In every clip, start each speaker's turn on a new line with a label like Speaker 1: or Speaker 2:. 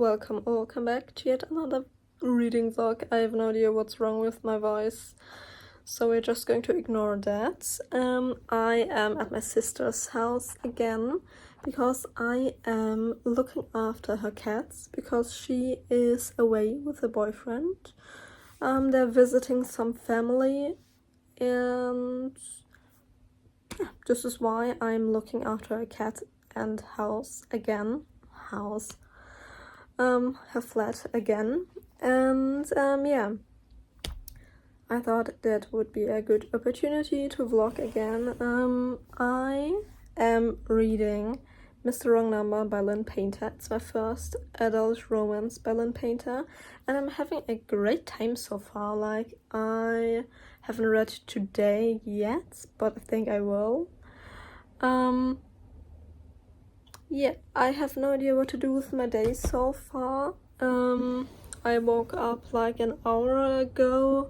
Speaker 1: welcome back to yet another reading vlog. I have no idea what's wrong with my voice, so we're just going to ignore that. I am at my sister's house again because I am looking after her cats because she is away with a boyfriend. They're visiting some family, and this is why I'm looking after a cat and house again. Her flat again, and yeah, I thought that would be a good opportunity to vlog again. I am reading Mr. Wrong Number by Lynn Painter. It's my first adult romance by Lynn Painter, and I'm having a great time so far. Like, I haven't read today yet, but I think I will. Yeah, I have no idea what to do with my day so far. I woke up like an hour ago,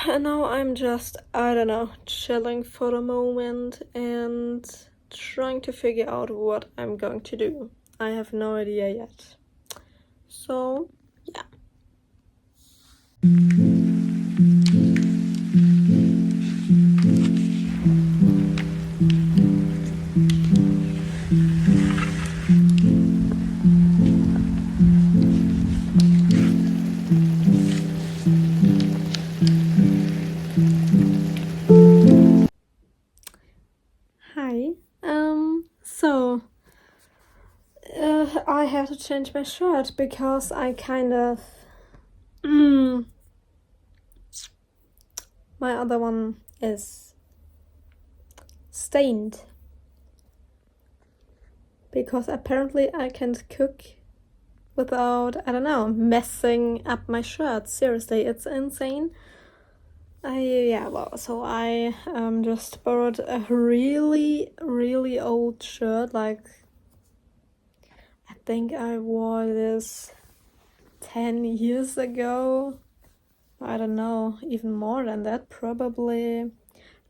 Speaker 1: and now I'm just, I don't know, chilling for the moment and trying to figure out what I'm going to do. I have no idea yet. So, yeah. Hi. So I have to change my shirt because I kind of my other one is stained because apparently I can't cook without, I don't know, messing up my shirt. Seriously, it's insane. So I just borrowed a really old shirt. Like, I think I wore this 10 years ago. I don't know, even more than that, probably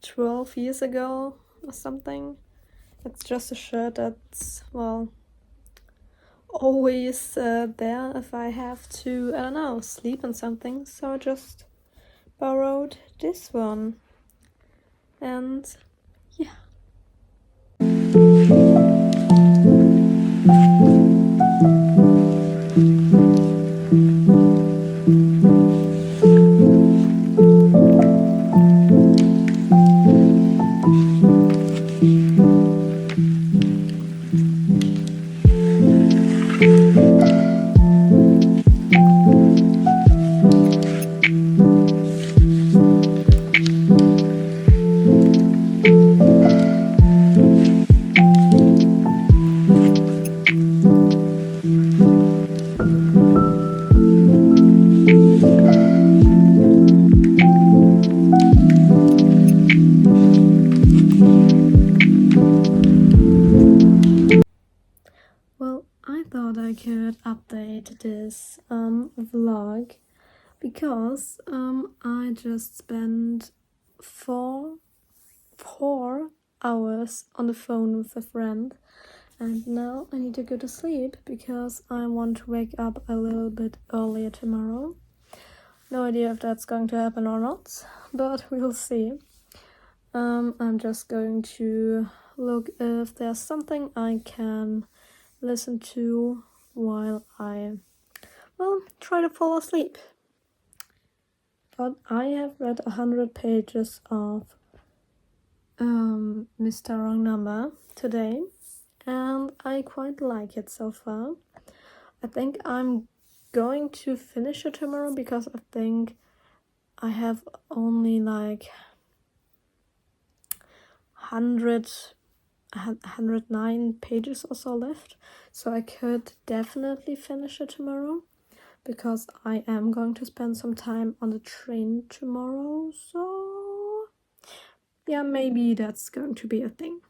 Speaker 1: 12 years ago or something. It's just a shirt that's, well, always there if I have to, I don't know, sleep in something. So I just borrowed this one, and yeah. Well, I thought I could update this vlog because I just spent four hours on the phone with a friend, and now I need to go to sleep because I want to wake up a little bit earlier tomorrow. No idea if that's going to happen or not, but we'll see. I'm just going to look if there's something I can listen to while I, well, try to fall asleep. But I have read 100 pages of Mr. Wrong Number today, and I quite like it so far. I think I'm going to finish it tomorrow because I think I have only like 109 pages or so left, so I could definitely finish it tomorrow because I am going to spend some time on the train tomorrow. So yeah, maybe that's going to be a thing.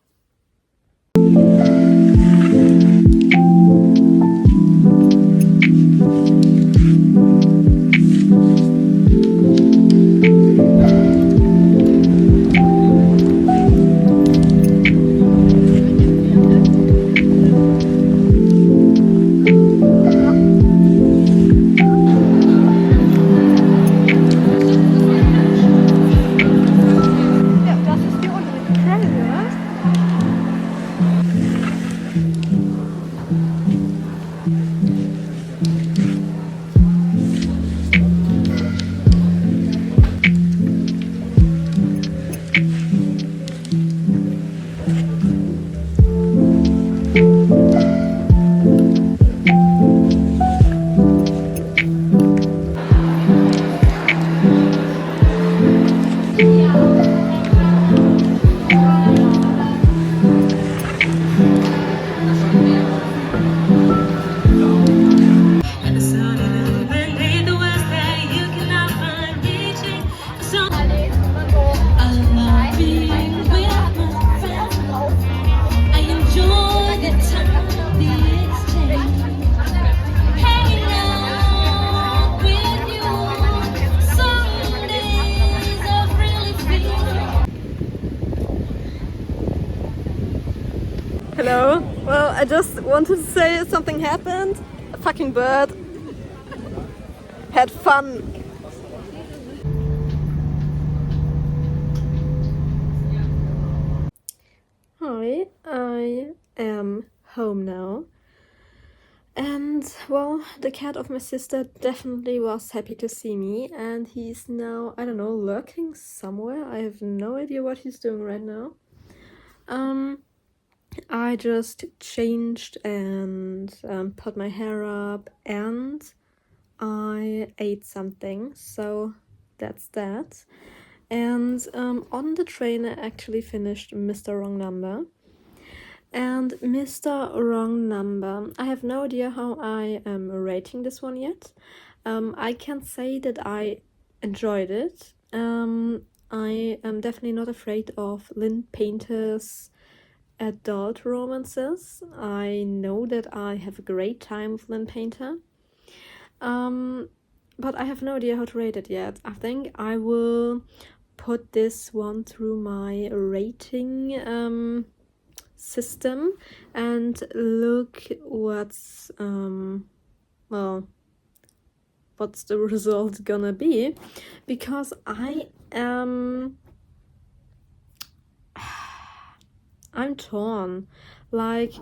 Speaker 1: I just wanted to say something happened. A fucking bird had fun. Hi, I am home now. And well, the cat of my sister definitely was happy to see me, and he's now, I don't know, lurking somewhere. I have no idea what he's doing right now. I just changed and put my hair up, and I ate something, so that's that. And on the train I actually finished Mr. Wrong Number. And Mr. Wrong Number, I have no idea how I am rating this one yet. I can say that I enjoyed it. I am definitely not afraid of Lynn Painter's adult romances. I know that I have a great time with Lynn Painter. But I have no idea how to rate it yet. I think I will put this one through my rating system and look what's what's the result gonna be, because I'm torn. Like,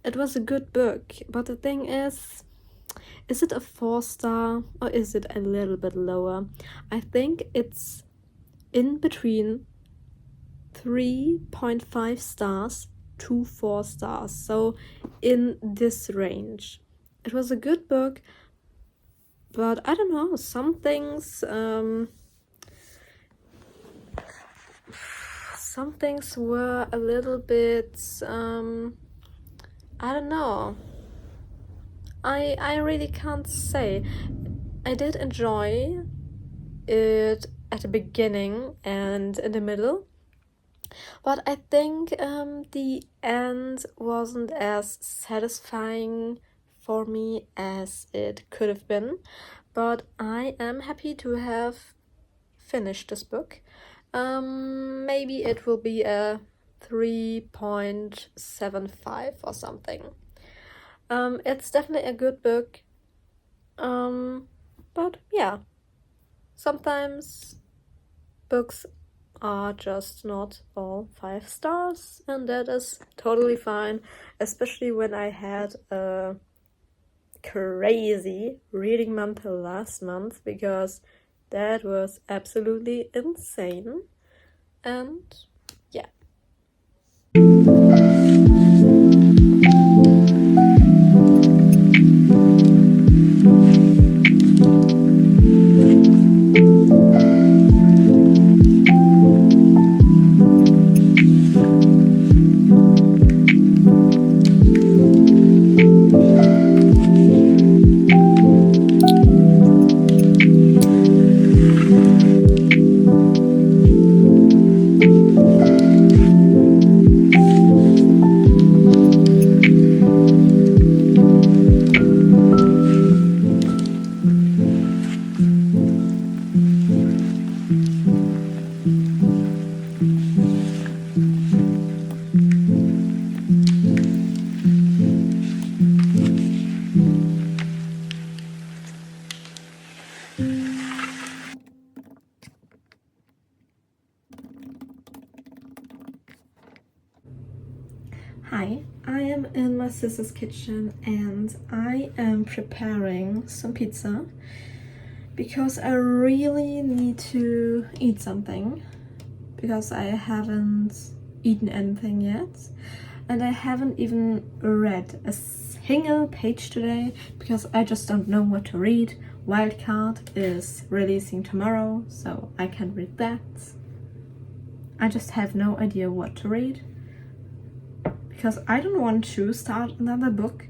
Speaker 1: it was a good book, but the thing is it a 4-star or is it a little bit lower? I think it's in between 3.5 stars to 4 stars, so in this range. It was a good book, but I don't know, some things were a little bit I don't know. I really can't say. I did enjoy it at the beginning and in the middle, but I think the end wasn't as satisfying for me as it could have been. But I am happy to have finished this book. Maybe it will be a 3.75 or something. It's definitely a good book. But yeah, sometimes books are just not all 5 stars, and that is totally fine, especially when I had a crazy reading month last month, because that was absolutely insane. And yeah. Hi, I am in my sister's kitchen and I am preparing some pizza because I really need to eat something, because I haven't eaten anything yet and I haven't even read a single page today because I just don't know what to read. Wildcard is releasing tomorrow, so I can read that. I just have no idea what to read, because I don't want to start another book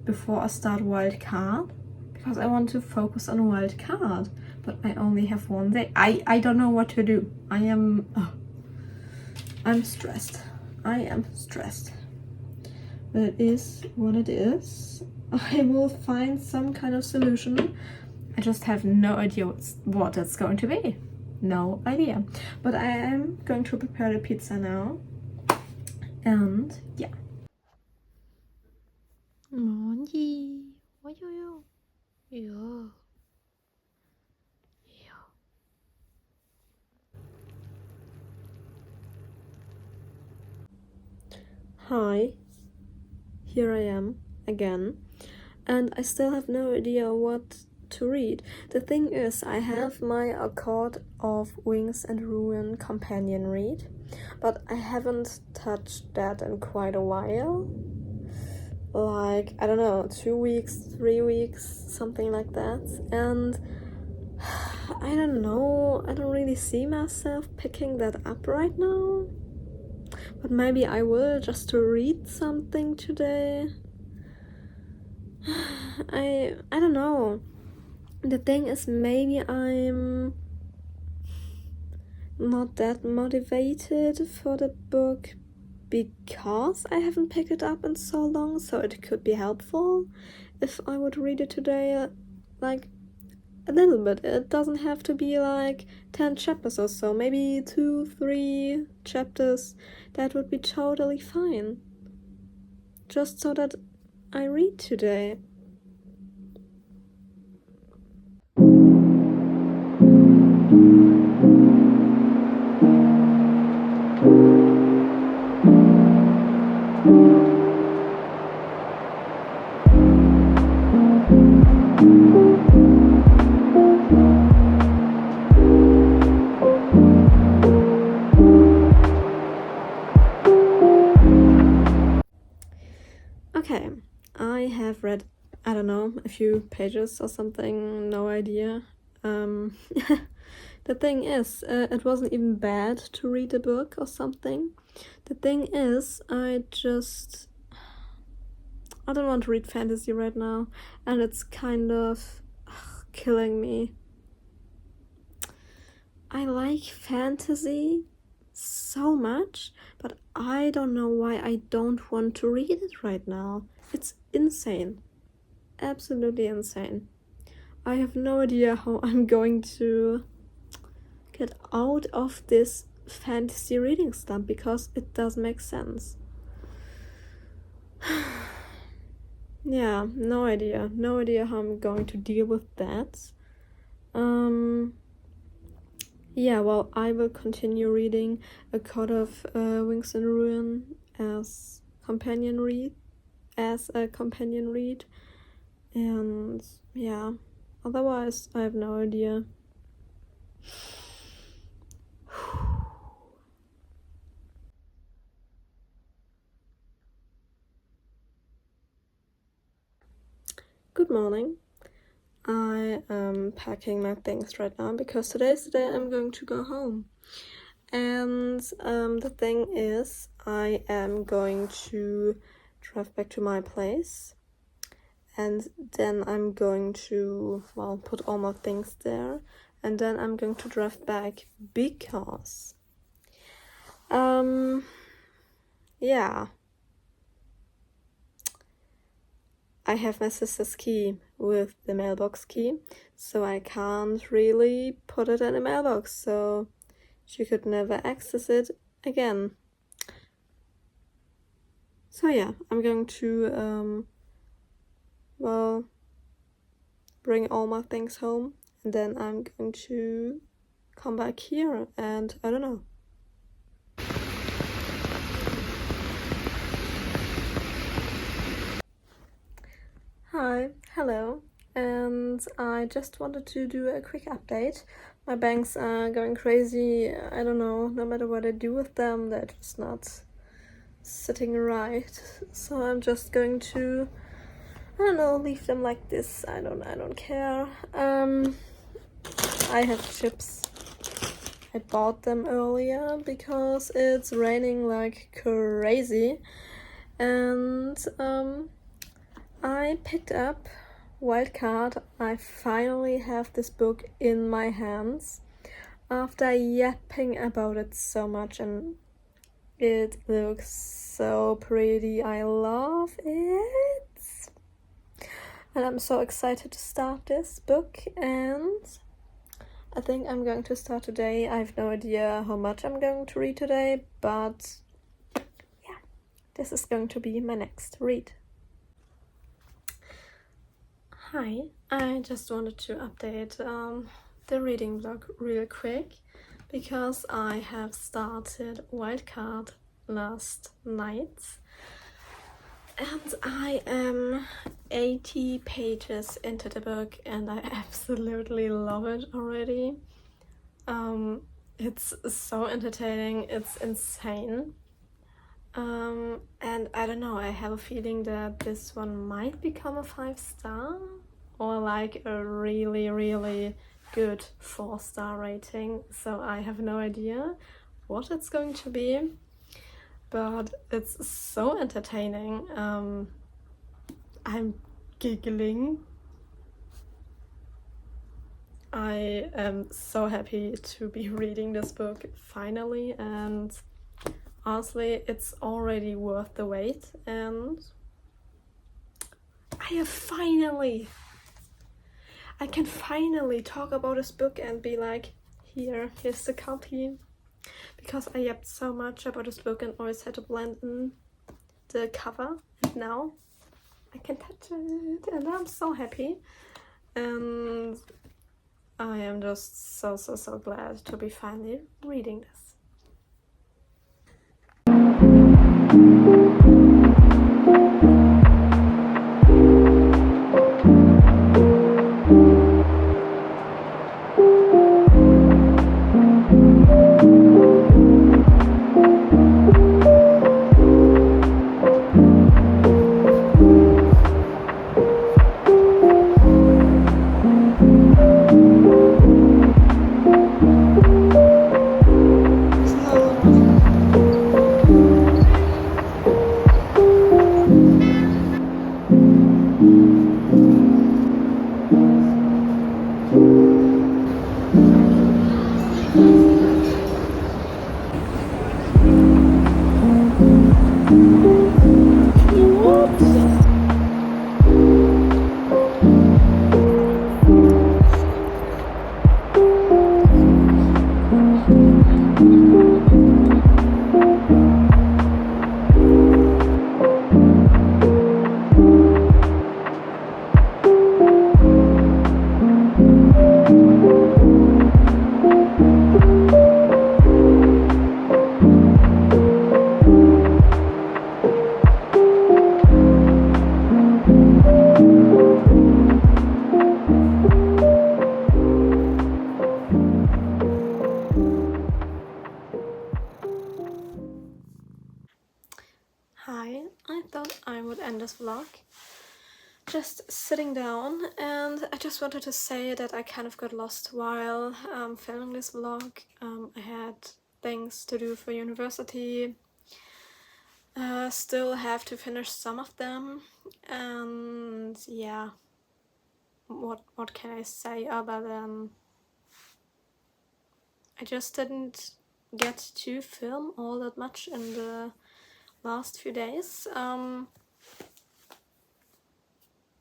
Speaker 1: before I start Wildcard, because I want to focus on Wildcard, but I only have one day. I don't know what to do. I'm stressed. I am stressed. But it is what it is. I will find some kind of solution. I just have no idea what it's going to be. No idea. But I am going to prepare the pizza now. And yeah. 뭔지 뭐요요 요. Hi, here I am again, and I still have no idea what to read. The thing is, I have my Accord of Wings and Ruin companion read, but I haven't touched that in quite a while. Like, I don't know, 2 weeks, 3 weeks, something like that. And I don't know, I don't really see myself picking that up right now. But maybe I will, just to read something today. I don't know. The thing is, maybe I'm not that motivated for the book because I haven't picked it up in so long, so it could be helpful if I would read it today, like a little bit. It doesn't have to be like 10 chapters or so, maybe 2-3 chapters. That would be totally fine, just so that I read today. Okay, I have read, I don't know, a few pages or something, no idea. The thing is, it wasn't even bad to read a book or something. The thing is, I don't want to read fantasy right now, and it's kind of killing me. I like fantasy so much, but I don't know why I don't want to read it right now. It's insane. Absolutely insane. I have no idea how I'm going to get out of this fantasy reading slump because it does make sense. Yeah, no idea. No idea how I'm going to deal with that. Yeah, well, I will continue reading Accord of Wings and Ruin as a companion read, and yeah, otherwise I have no idea. Good morning. I am packing my things right now because today's the day I'm going to go home. And the thing is, I am going to drive back to my place, and then I'm going to, well, put all my things there, and then I'm going to drive back because yeah, I have my sister's key with the mailbox key, so I can't really put it in a mailbox, so she could never access it again. So yeah, I'm going to well, bring all my things home, and then I'm going to come back here, and I don't know. Hi, hello, and I just wanted to do a quick update. My banks are going crazy. I don't know, no matter what I do with them, they're just not sitting right. So I'm just going to, I don't know, leave them like this. I don't care. I have chips. I bought them earlier because it's raining like crazy, and I picked up Wildcard. I finally have this book in my hands after yapping about it so much, and it looks so pretty. I love it, and I'm so excited to start this book, and I think I'm going to start today. I have no idea how much I'm going to read today, but yeah, this is going to be my next read. Hi, I just wanted to update the reading vlog real quick because I have started Wildcard last night and I am 80 pages into the book and I absolutely love it already. It's so entertaining, it's insane. And I don't know, I have a feeling that this one might become a 5-star or like a really good 4-star rating, so I have no idea what it's going to be, but it's so entertaining. I'm giggling. I am so happy to be reading this book finally, and honestly, it's already worth the wait, and I can finally talk about this book and be like, here's the copy, because I yapped so much about this book and always had to blend in the cover, and now I can touch it and I'm so happy, and I am just so glad to be finally reading this. Hi, I thought I would end this vlog just sitting down, and I just wanted to say that I kind of got lost while filming this vlog. I had things to do for university, still have to finish some of them, and yeah, what can I say other than I just didn't get to film all that much in the last few days.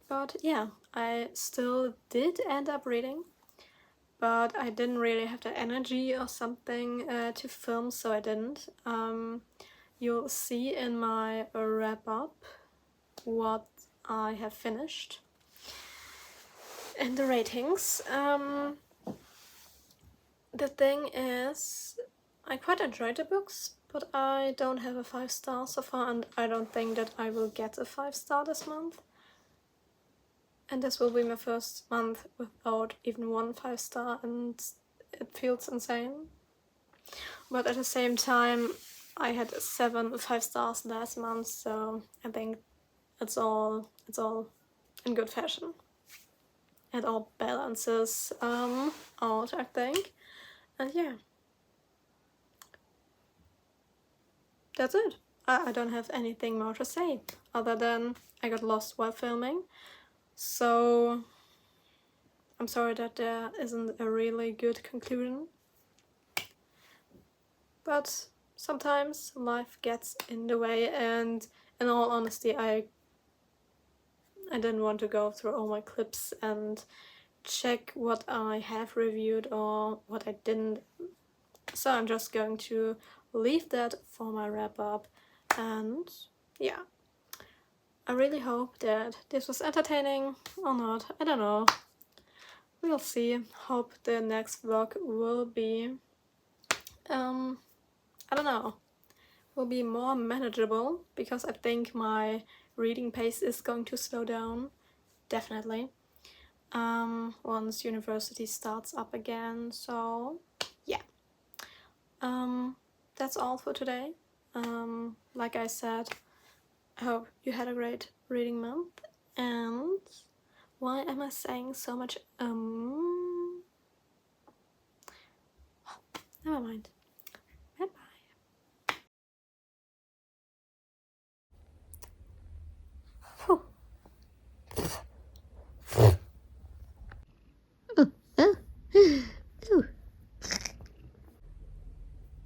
Speaker 1: But yeah, I still did end up reading, but I didn't really have the energy or something to film, so I didn't. You'll see in my wrap-up what I have finished and the ratings. The thing is, I quite enjoyed the books, but I don't have a 5-star so far, and I don't think that I will get a 5-star this month. And this will be my first month without even one 5-star, and it feels insane. But at the same time, I had 7 5-stars last month, so I think it's all in good fashion. It all balances out, I think. And yeah, that's it. I don't have anything more to say other than I got lost while filming. So I'm sorry that there isn't a really good conclusion. But sometimes life gets in the way, and in all honesty, I didn't want to go through all my clips and check what I have reviewed or what I didn't. So I'm just going to leave that for my wrap up, and yeah. I really hope that this was entertaining or not. I don't know. We'll see. Hope the next vlog will be, I don't know, will be more manageable, because I think my reading pace is going to slow down, definitely, once university starts up again. So yeah, that's all for today. Like I said, I hope you had a great reading month. And why am I saying so much never mind. Bye bye.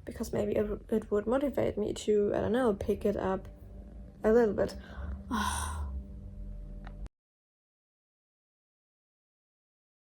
Speaker 1: Because maybe it would motivate me to, I don't know, pick it up a little bit.